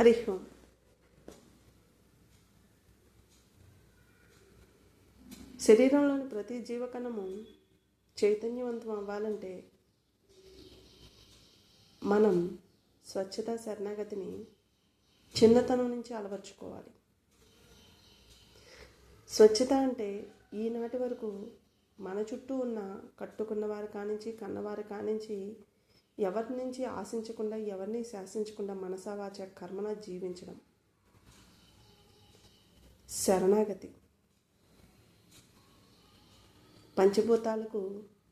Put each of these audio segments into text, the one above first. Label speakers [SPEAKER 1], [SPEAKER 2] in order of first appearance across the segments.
[SPEAKER 1] హరి ఓం. శరీరంలోని ప్రతి జీవకణము చైతన్యవంతం అవ్వాలంటే మనం స్వచ్ఛత శరణాగతిని చిన్నతనం నుంచి అలవర్చుకోవాలి. స్వచ్ఛత అంటే ఈనాటి వరకు మన చుట్టూ ఉన్న కట్టుకున్నవారు కానించి కన్నవారు కానించి ఎవరి నుంచి ఆశించకుండా ఎవరిని శాసించకుండా మనసావాచ కర్మన జీవించడం. శరణాగతి పంచభూతాలకు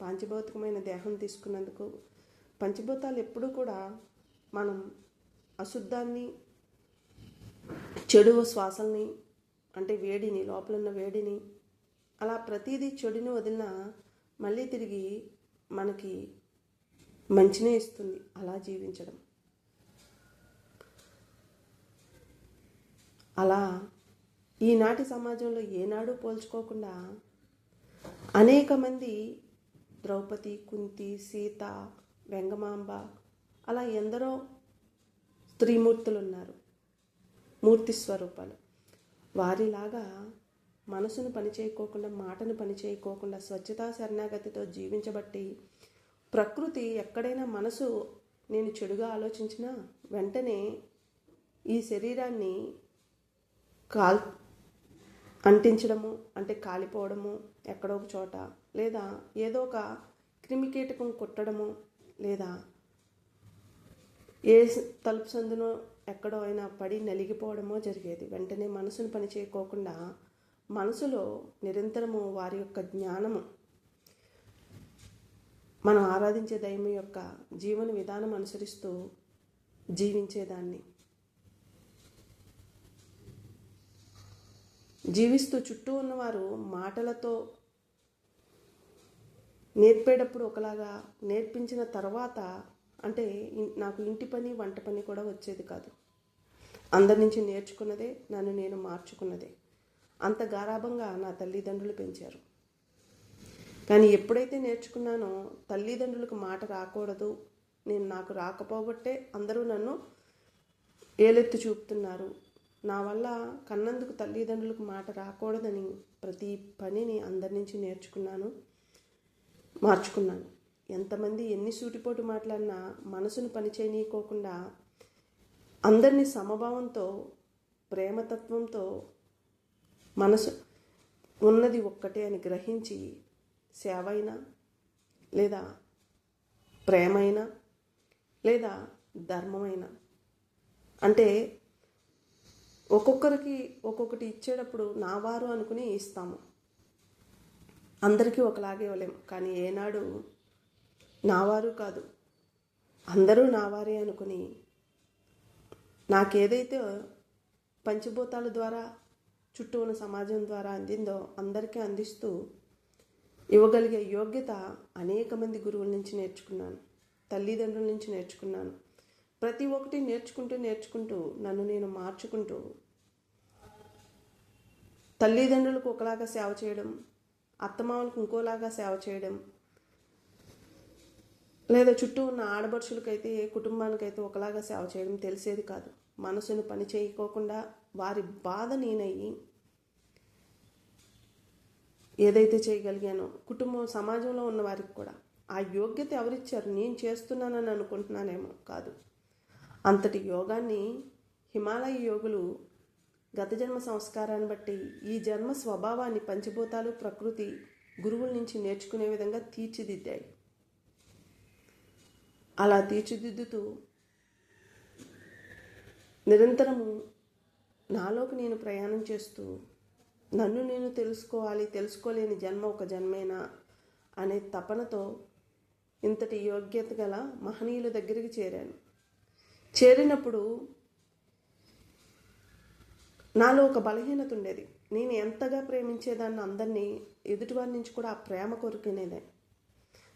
[SPEAKER 1] పాంచభౌతికమైన దేహం తీసుకున్నందుకు పంచభూతాలు ఎప్పుడూ కూడా మనం అశుద్ధాన్ని చెడు శ్వాసల్ని అంటే వేడిని లోపల ఉన్న వేడిని అలా ప్రతిదీ చెడుని వదిలినా మళ్ళీ తిరిగి మనకి మంచినే ఇస్తుంది. అలా జీవించడం. అలా ఈనాటి సమాజంలో ఏనాడు పోల్చుకోకుండా అనేక మంది ద్రౌపది, కుంతి, సీత, వెంగమాంబ అలా ఎందరో స్త్రీమూర్తులు ఉన్నారు, మూర్తి స్వరూపాలు. వారిలాగా మనసును పనిచేయకోకుండా మాటను పనిచేయకోకుండా స్వచ్ఛతా శరణాగతితో జీవించబట్టి ప్రకృతి ఎక్కడైనా మనసు నేను చెడుగా ఆలోచించినా వెంటనే ఈ శరీరాన్ని అంటించడము అంటే కాలిపోవడము ఎక్కడో ఒక చోట, లేదా ఏదో ఒక క్రిమికీటకం కొట్టడము, లేదా ఏ తలుపు సందునో ఎక్కడో అయినా పడి నలిగిపోవడమో జరిగేది. వెంటనే మనసును పని చేయకోకుండా మనసులో నిరంతరము వారి యొక్క జ్ఞానము, మనం ఆరాధించే దైవం యొక్క జీవన విధానం అనుసరిస్తూ జీవించేదాన్ని. జీవిస్తూ చుట్టూ ఉన్నవారు మాటలతో నేర్పేటప్పుడు ఒకలాగా నేర్పించిన తర్వాత అంటే నాకు ఇంటి పని వంట పని కూడా వచ్చేది కాదు. అందరి నుంచి నేర్చుకున్నదే, నన్ను నేను మార్చుకున్నదే. అంత గారాభంగా నా తల్లిదండ్రులు పెంచారు. కానీ ఎప్పుడైతే నేర్చుకున్నానో తల్లిదండ్రులకు మాట రాకూడదు, నేను నాకు రాకపోబట్టే అందరూ నన్ను ఏలెత్తి చూపుతున్నారు, నా వల్ల కన్నందుకు తల్లిదండ్రులకు మాట రాకూడదని ప్రతి పనిని అందరి నుంచి నేర్చుకున్నాను, మార్చుకున్నాను. ఎంతమంది ఎన్ని సూటిపోటు మాట్లాడినా మనసును పనిచేయనీయకోకుండా అందరినీ సమభావంతో ప్రేమతత్వంతో మనసు ఉన్నది ఒక్కటే అని గ్రహించి సేవైనా లేదా ప్రేమైనా లేదా ధర్మమైన అంటే ఒక్కొక్కరికి ఒక్కొక్కటి ఇచ్చేటప్పుడు నా వారు అనుకుని ఇస్తాము. అందరికీ ఒకలాగే ఇవ్వలేం. కానీ ఏనాడు నావారు కాదు, అందరూ నావారే అనుకుని నాకేదైతే పంచభూతాల ద్వారా చుట్టూ ఉన్న సమాజం ద్వారా అందిందో అందరికీ అందిస్తూ ఇవ్వగలిగే యోగ్యత అనేక మంది గురువుల నుంచి నేర్చుకున్నాను, తల్లిదండ్రుల నుంచి నేర్చుకున్నాను. ప్రతి ఒక్కటి నేర్చుకుంటూ నన్ను నేను మార్చుకుంటూ తల్లిదండ్రులకు ఒకలాగా సేవ చేయడం, అత్తమామలకు ఇంకోలాగా సేవ చేయడం, లేదా చుట్టూ ఉన్న ఆడపడుచులకైతే కుటుంబానికైతే ఒకలాగా సేవ చేయడం తెలిసేది కాదు. మనసును పని చేయకోకుండా వారి బాధ నేనయ్యి ఏదైతే చేయగలిగానో కుటుంబం సమాజంలో ఉన్న వారికి కూడా ఆ యోగ్యత ఎవరిచ్చారు? నేను చేస్తున్నానని అనుకుంటున్నానేమో కాదు. అంతటి యోగాన్ని హిమాలయ యోగులు గత జన్మ సంస్కారాన్ని బట్టి ఈ జన్మ స్వభావాన్ని పంచభూతాలు ప్రకృతి గురువుల నుంచి నేర్చుకునే విధంగా తీర్చిదిద్దాయి. అలా తీర్చిదిద్దుతూ నిరంతరము నాలోకి నేను ప్రయాణం చేస్తూ నన్ను నేను తెలుసుకోవాలి, తెలుసుకోలేని జన్మ ఒక జన్మేనా అనే తపనతో ఇంతటి యోగ్యత గల మహనీయుల దగ్గరికి చేరాను. చేరినప్పుడు నాలో ఒక బలహీనత ఉండేది. నేను ఎంతగా ప్రేమించేదాన్ని అందరినీ, ఎదుటివారి నుంచి కూడా ఆ ప్రేమ కోరుకునేదే.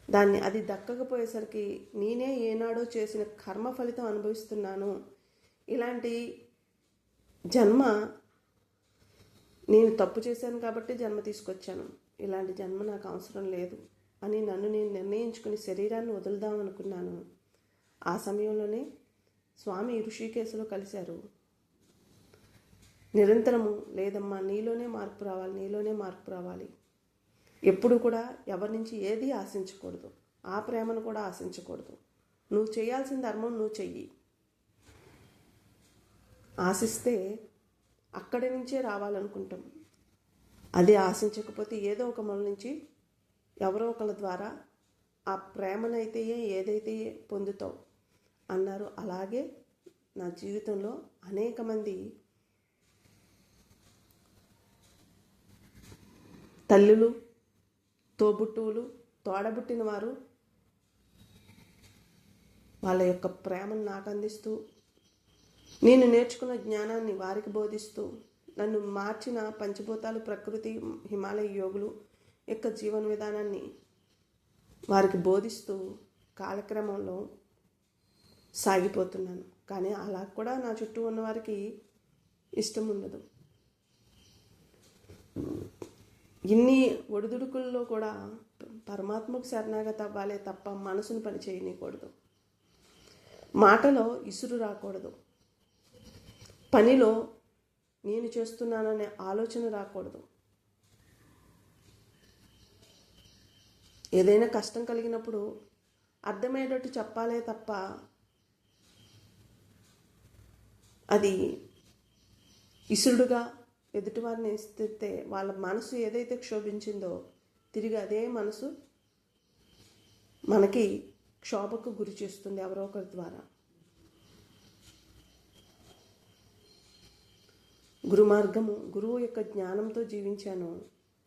[SPEAKER 1] దాన్ని అది దక్కకపోయేసరికి నేనే ఏనాడో చేసిన కర్మ ఫలితం అనుభవిస్తున్నాను. ఇలాంటి జన్మ నేను తప్పు చేశాను కాబట్టి జన్మ తీసుకొచ్చాను, ఇలాంటి జన్మ నాకు అవసరం లేదు అని నన్ను నేను నిర్ణయించుకుని శరీరాన్ని వదులుదామనుకున్నాను. ఆ సమయంలోనే స్వామి ఋషికేశలో కలిశారు. నిరంతరము లేదమ్మా, నీలోనే మార్పు రావాలి, నీలోనే మార్పు రావాలి. ఎప్పుడు కూడా ఎవరి నుంచి ఏది ఆశించకూడదు, ఆ ప్రేమను కూడా ఆశించకూడదు. నువ్వు చేయాల్సిన ధర్మం నువ్వు చెయ్యి. ఆశిస్తే అక్కడి నుంచే రావాలనుకుంటాం. అదే ఆశించకపోతే ఏదో ఒక మూల నుంచి ఎవరో ఒకళ్ళ ద్వారా ఆ ప్రేమనైతే ఏదైతే పొందుతావు అన్నారు. అలాగే నా జీవితంలో అనేక మంది తల్లులు, తోబుట్టువులు, తోడబుట్టిన వారు వాళ్ళ యొక్క ప్రేమను నాకు అందిస్తూ, నేను నేర్చుకున్న జ్ఞానాన్ని వారికి బోధిస్తూ, నన్ను మార్చిన పంచభూతాలు, ప్రకృతి, హిమాలయ యోగులు యొక్క జీవన విధానాన్ని వారికి బోధిస్తూ కాలక్రమంలో సాగిపోతున్నాను. కానీ అలా కూడా నా చుట్టూ ఉన్న వారికి ఇష్టం ఉండదు. ఇన్ని ఒడిదుడుకుల్లో కూడా పరమాత్మకు శరణాగతి అవ్వాలే తప్ప మనసును పని చేయనీయకూడదు. మాటలో ఇసురు రాకూడదు. పనిలో నేను చేస్తున్నాననే ఆలోచన రాకూడదు. ఏదైనా కష్టం కలిగినప్పుడు అర్థమయ్యేటట్టు చెప్పాలే తప్ప అది ఇసురుడుగా ఎదుటివారిని ఇస్తే వాళ్ళ మనసు ఏదైతే క్షోభించిందో తిరిగి అదే మనసు మనకి క్షోభకు గురి చేస్తుంది ఎవరో ఒకరి ద్వారా. గురువు యొక్క జ్ఞానంతో జీవించాను.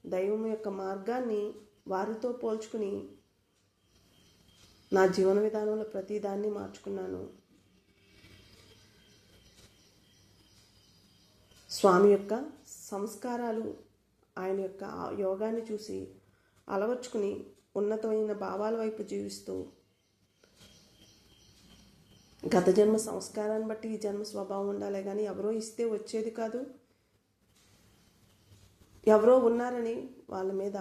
[SPEAKER 1] దైవం యొక్క మార్గాన్ని వారితో పోల్చుకుని నా జీవన విధానంలో ప్రతిదాన్ని మార్చుకున్నాను. స్వామి యొక్క సంస్కారాలు, ఆయన యొక్క యోగాన్ని చూసి అలవర్చుకుని ఉన్నతమైన భావాల వైపు జీవిస్తూ, గత జన్మ సంస్కారాన్ని బట్టి ఈ జన్మ స్వభావం ఉండాలి కానీ ఎవరో ఇస్తే వచ్చేది కాదు. ఎవరో ఉన్నారని వాళ్ళ మీద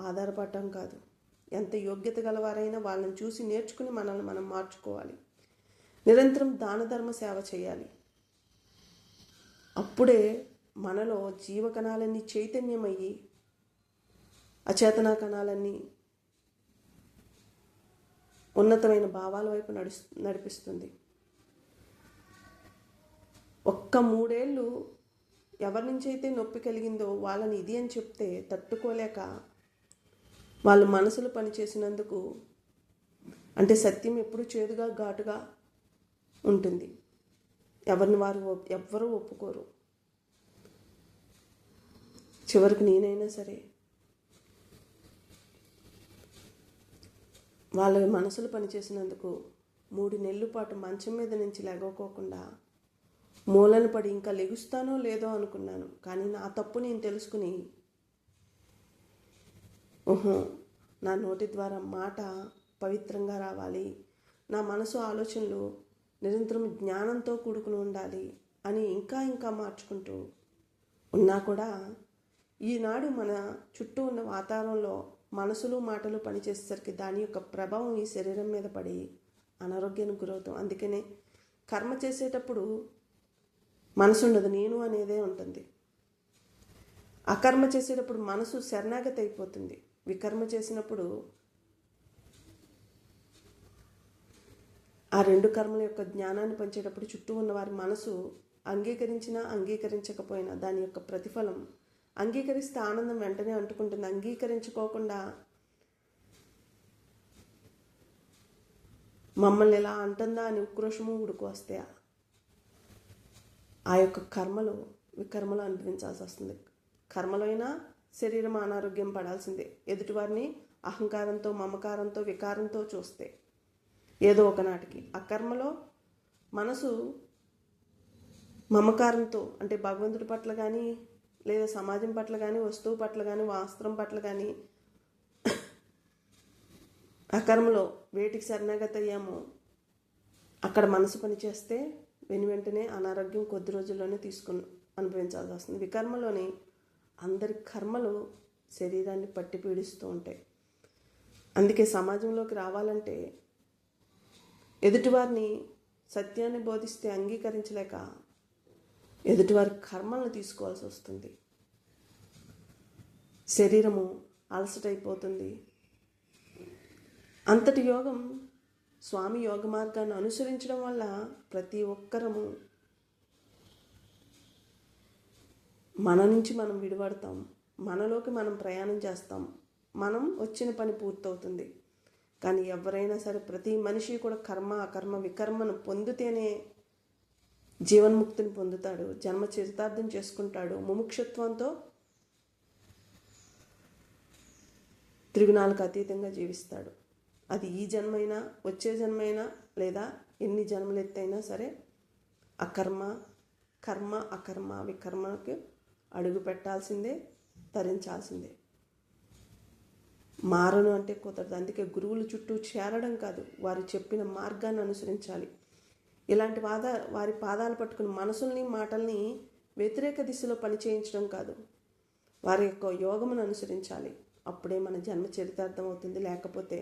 [SPEAKER 1] ఆధారపడటం కాదు. ఎంత యోగ్యత గలవారైనా వాళ్ళని చూసి నేర్చుకుని మనల్ని మనం మార్చుకోవాలి. నిరంతరం దాన ధర్మ సేవ చేయాలి. అప్పుడే మనలో జీవకణాలన్నీ చైతన్యమయ్యి అచేతన కణాలన్నీ ఉన్నతమైన భావాల వైపు నడిపిస్తుంది. ఒక్క 3 ఏళ్ళు ఎవరి నుంచి అయితే నొప్పి కలిగిందో వాళ్ళని ఇది అని చెప్తే తట్టుకోలేక వాళ్ళు మనసులు పనిచేసినందుకు, అంటే సత్యం ఎప్పుడు చేదుగా ఘాటుగా ఉంటుంది. ఎవ్వరూ ఒప్పుకోరు. చివరికి నేనైనా సరే వాళ్ళ మనసులు పనిచేసినందుకు 3 నెలల పాటు మంచం మీద నుంచి లెగవకోకుండా మూలను పడి ఇంకా లెగుస్తానో లేదో అనుకున్నాను. కానీ నా తప్పు నేను తెలుసుకుని, నా నోటి ద్వారా మాట పవిత్రంగా రావాలి, నా మనసు ఆలోచనలు నిరంతరం జ్ఞానంతో కూడుకుని ఉండాలి అని ఇంకా మార్చుకుంటూ ఉన్నా కూడా ఈనాడు మన చుట్టూ ఉన్న వాతావరణంలో మనసులు మాటలు పనిచేసేసరికి దాని యొక్క ప్రభావం ఈ శరీరం మీద పడి అనారోగ్యానికి గురవుతాం. అందుకనే కర్మ చేసేటప్పుడు మనసు ఉండదు, నేను అనేదే ఉంటుంది. అకర్మ చేసేటప్పుడు మనసు శరణాగతి అయిపోతుంది. వికర్మ చేసినప్పుడు ఆ 2 కర్మల యొక్క జ్ఞానాన్ని పంచేటప్పుడు చుట్టూ ఉన్న వారి మనసు అంగీకరించినా అంగీకరించకపోయినా దాని యొక్క ప్రతిఫలం, అంగీకరిస్తే ఆనందం వెంటనే అంటుకుంటుంది. అంగీకరించుకోకుండా మమ్మల్ని ఎలా అంటుందా అని ఉక్రోషము ఉడుకు వస్తే ఆ యొక్క కర్మలు వికర్మలు అనుభవించాల్సి వస్తుంది. కర్మలో అయినా శరీరం అనారోగ్యం పడాల్సిందే. ఎదుటివారిని అహంకారంతో, మమకారంతో, వికారంతో చూస్తే ఏదో ఒకనాటికి. ఆ కర్మలో మనసు మమకారంతో, అంటే భగవంతుడి పట్ల కానీ, లేదా సమాజం పట్ల కానీ, వస్తువు పట్ల కానీ, వస్త్రం పట్ల కానీ, ఆ కర్మలో వేటికి శరణాగతి అయ్యామో అక్కడ మనసు పనిచేస్తే వెంటనే అనారోగ్యం కొద్ది రోజుల్లోనే తీసుకుని అనుభవించాల్సి వస్తుంది. వికర్మలోని అందరి కర్మలు శరీరాన్ని పట్టి పీడిస్తూ ఉంటాయి. అందుకే సమాజంలోకి రావాలంటే ఎదుటివారిని సత్యాన్ని బోధిస్తే అంగీకరించలేక ఎదుటివారి కర్మలను తీసుకోవాల్సి వస్తుంది. శరీరము అలసటైపోతుంది. అంతటి యోగం స్వామి యోగ మార్గాన్ని అనుసరించడం వల్ల ప్రతి ఒక్కరము మన నుంచి మనం విడిపడతాం, మనలోకి మనం ప్రయాణం చేస్తాం, మనం వచ్చిన పని పూర్తవుతుంది. కానీ ఎవరైనా సరే ప్రతి మనిషి కూడా కర్మ అకర్మ వికర్మను పొందితేనే జీవన్ముక్తిని పొందుతాడు, జన్మ చరితార్థం చేసుకుంటాడు, ముముక్షత్వంతో త్రిగుణాలకు అతీతంగా జీవిస్తాడు. అది ఈ జన్మైనా వచ్చే జన్మైనా లేదా ఎన్ని జన్మలెత్తైనా సరే అకర్మ కర్మ అకర్మ వికర్మకి అడుగు పెట్టాల్సిందే, తరించాల్సిందే. మారను అంటే కుదరదు. అందుకే గురువుల చుట్టూ చేరడం కాదు, వారు చెప్పిన మార్గాన్ని అనుసరించాలి. ఇలాంటి వారి పాదాలు పట్టుకుని మనసుల్ని మాటల్ని వ్యతిరేక దిశలో పనిచేయించడం కాదు, వారి యొక్క యోగమును అనుసరించాలి. అప్పుడే మన జన్మ చరితార్థం అవుతుంది. లేకపోతే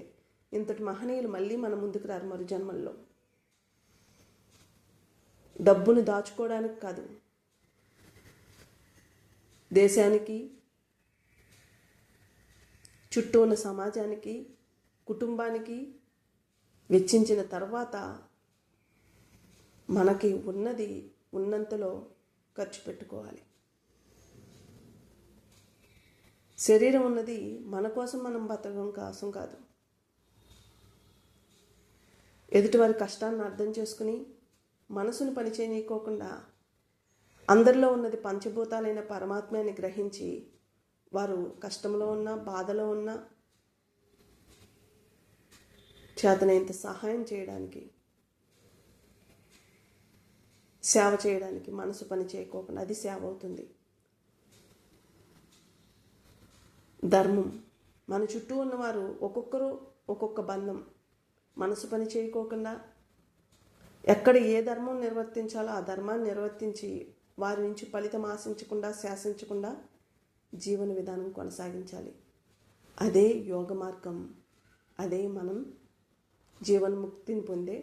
[SPEAKER 1] ఇంతటి మహనీయులు మళ్ళీ మన ముందుకు రారు మరు జన్మల్లో. డబ్బును దాచుకోవడానికి కాదు, దేశానికి, చుట్టూ ఉన్న సమాజానికి, కుటుంబానికి వెచ్చించిన తర్వాత మనకి ఉన్నది ఉన్నంతలో ఖర్చు పెట్టుకోవాలి. శరీరం ఉన్నది మన కోసం మనం బతకడం కోసం కాదు. ఎదుటివారి కష్టాన్ని అర్థం చేసుకుని మనసును పనిచేయనీయకోకుండా అందరిలో ఉన్నది పంచభూతాలైన పరమాత్మని గ్రహించి వారు కష్టంలో ఉన్నా బాధలో ఉన్నా చేతనైనంత సహాయం చేయడానికి, సేవ చేయడానికి మనసు పని చేయకోకుండా అది సేవ అవుతుంది. ధర్మం, మన చుట్టూ ఉన్నవారు ఒక్కొక్కరు ఒక్కొక్క బంధం. మనసు పని చేయకోకుండా ఎక్కడ ఏ ధర్మం నిర్వర్తించాలో ఆ ధర్మాన్ని నిర్వర్తించి వారి నుంచి ఫలితం ఆశించకుండా శాసించకుండా జీవన విధానం కొనసాగించాలి. అదే యోగ మార్గం, అదే మనం జీవన్ముక్తిని పొందే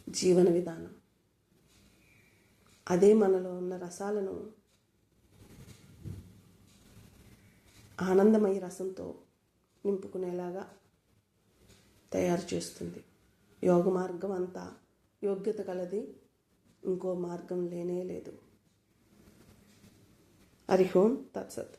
[SPEAKER 1] జీవన విధానం. అదే మనలో ఉన్న రసాలను ఆనందమయ రసంతో నింపుకునేలాగా తయారు చేస్తుంది. యోగ మార్గం అంతా యోగ్యత కలది, ఇంకో మార్గం లేనే లేదు. హరి ఓం తత్సత్.